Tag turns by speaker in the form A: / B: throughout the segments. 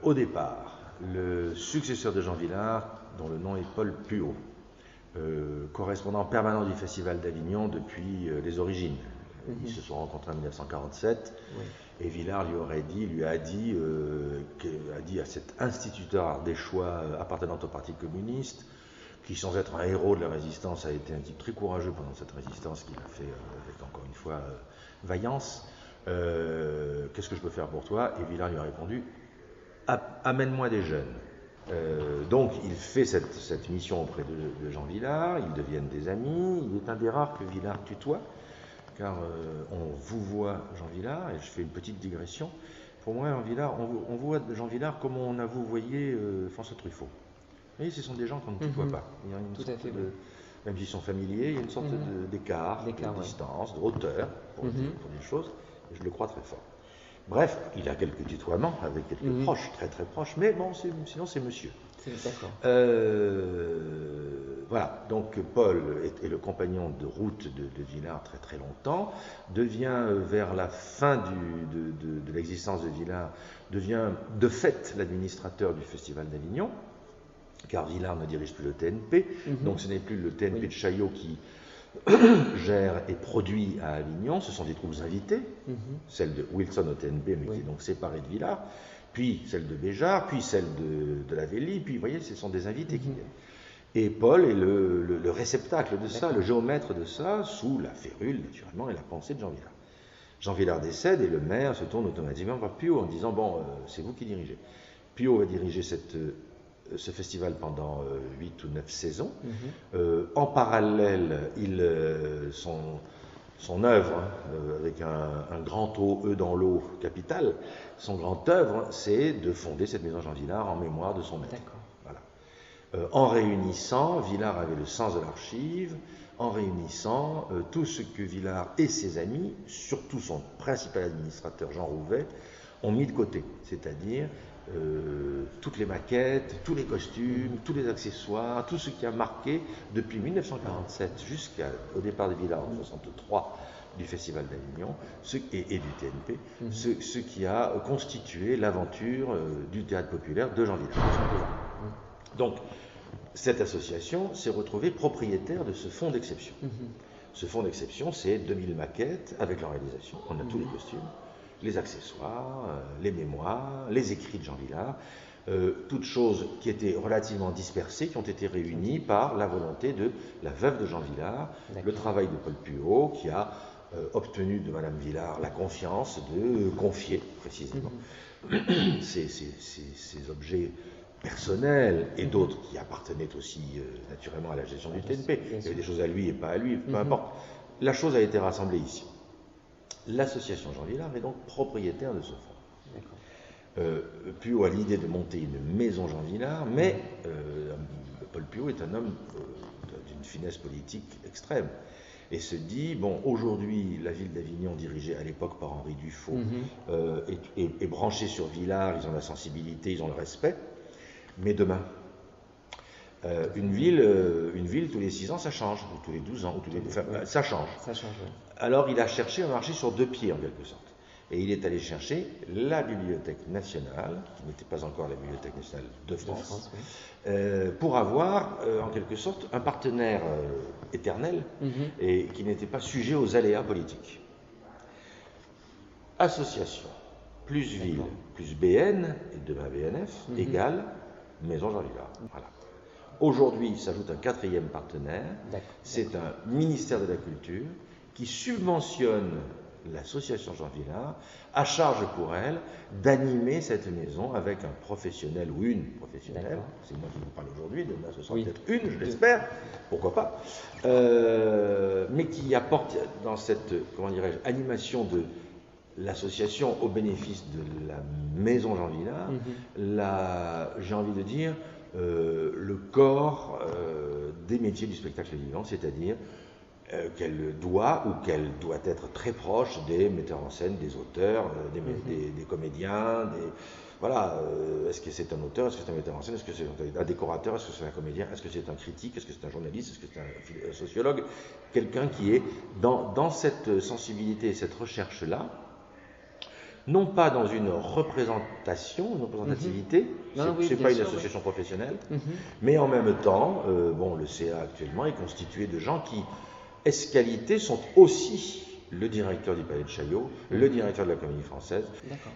A: Au départ, le successeur de Jean Vilar, dont le nom est Paul Puot, correspondant permanent du Festival d'Avignon depuis les origines. Ils se sont rencontrés en 1947 et Vilar lui a dit à cet instituteur ardéchois appartenant au Parti communiste, qui sans être un héros de la résistance a été un type très courageux pendant cette résistance qu'il a fait avec encore une fois vaillance. Qu'est-ce que je peux faire pour toi? Et Vilar lui a répondu, amène-moi des jeunes. Donc il fait cette mission auprès de Jean Vilar, ils deviennent des amis, il est un des rares que Vilar tutoie, car on vous voit Jean Vilar, et je fais une petite digression. Pour moi, on voit Jean Vilar comme on a vous voyé François Truffaut. Vous voyez, ce sont des gens qu'on ne tutoie pas. Il y a une
B: Tout
A: sorte
B: à fait,
A: de, même s'ils sont familiers, il y a une sorte d'écart, de distance, de hauteur, pour dire les choses, et je le crois très fort. Bref, il a quelques tutoiements avec quelques proches, très très proches, mais bon, sinon c'est monsieur.
B: D'accord.
A: Voilà, donc Paul est le compagnon de route de Vilar très très longtemps, devient vers la fin de l'existence de Vilar, devient de fait l'administrateur du Festival d'Avignon, car Vilar ne dirige plus le TNP, donc ce n'est plus le TNP de Chaillot qui gère et produit à Avignon, ce sont des troupes invitées, celle de Wilson au TNP, mais qui est donc séparée de Vilar, puis celle de Béjart, puis celle de Lavelli, puis vous voyez, ce sont des invités qui viennent. Et Paul est le réceptacle de ça, le géomètre de ça, sous la férule, naturellement, et la pensée de Jean Vilar. Jean Vilar décède et le maire se tourne automatiquement vers Puot en disant, bon, c'est vous qui dirigez. Puot va diriger ce festival pendant 8 ou 9 saisons. En parallèle, son œuvre, avec un grand O, E dans l'eau, capital, son grand œuvre, c'est de fonder cette maison Jean Vilar en mémoire de son maître. Voilà. En réunissant, Vilar avait le sens de l'archive, en réunissant tout ce que Vilar et ses amis, surtout son principal administrateur Jean Rouvet, ont mis de côté, c'est-à-dire toutes les maquettes, tous les costumes, tous les accessoires, tout ce qui a marqué depuis 1947 jusqu'au départ de Vilar en 1963 du Festival d'Avignon et du TNP, ce qui a constitué l'aventure du théâtre populaire de Jean Vilar. Donc, cette association s'est retrouvée propriétaire de ce fonds d'exception. Ce fonds d'exception, c'est 2000 maquettes avec leur réalisation. On a tous les costumes, les accessoires, les mémoires, les écrits de Jean Vilar, toutes choses qui étaient relativement dispersées, qui ont été réunies par la volonté de la veuve de Jean Vilar, le travail de Paul Puot, qui a obtenu de Madame Vilar la confiance de confier précisément ces objets personnels et d'autres qui appartenaient aussi naturellement à la gestion du TNP. Il y avait des choses à lui et pas à lui, peu importe. La chose a été rassemblée ici. L'association Jean Vilar est donc propriétaire de ce fonds. Puot a l'idée de monter une maison Jean Vilar, mais Paul Puot est un homme d'une finesse politique extrême et se dit, bon, aujourd'hui, la ville d'Avignon, dirigée à l'époque par Henri Dufaux, est branchée sur Vilar, ils ont la sensibilité, ils ont le respect, mais demain, une ville, tous les 6 ans, ça change, ou tous les 12 ans, ça change.
B: Ça change, oui.
A: Alors il a cherché un marché sur 2 pieds, en quelque sorte. Et il est allé chercher la Bibliothèque nationale, qui n'était pas encore la Bibliothèque nationale de France, pour avoir, en quelque sorte, un partenaire éternel et qui n'était pas sujet aux aléas politiques. Association, plus ville, plus BN, et demain BNF, égale Maison Jean Vilar. Voilà. Aujourd'hui, s'ajoute un 4e partenaire, c'est un ministère de la Culture qui subventionne l'association Jean Vilar, à charge pour elle d'animer cette maison avec un professionnel ou une professionnelle, c'est moi qui vous parle aujourd'hui, demain ce sera peut-être une, je l'espère, pourquoi pas, mais qui apporte dans cette, comment dirais-je, animation de l'association au bénéfice de la maison Jean Vilar, j'ai envie de dire, le corps des métiers du spectacle vivant, c'est-à-dire qu'elle doit être très proche des metteurs en scène, des auteurs, des comédiens, voilà, est-ce que c'est un auteur, est-ce que c'est un metteur en scène, est-ce que c'est un décorateur, est-ce que c'est un comédien, est-ce que c'est un critique, est-ce que c'est un journaliste, est-ce que c'est un sociologue, quelqu'un qui est dans cette sensibilité et cette recherche-là non pas dans une représentation, une représentativité, c'est pas une association professionnelle, mais en même temps, bon, le CA actuellement est constitué de gens qui, ès-qualité, sont aussi le directeur du Palais de Chaillot, le directeur de la Comédie Française.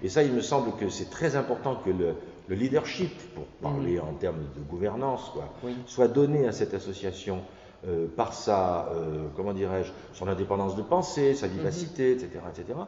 A: Et ça, il me semble que c'est très important que le leadership, pour parler en termes de gouvernance, quoi, soit donné à cette association par sa, comment dirais-je, son indépendance de pensée, sa vivacité, etc., etc.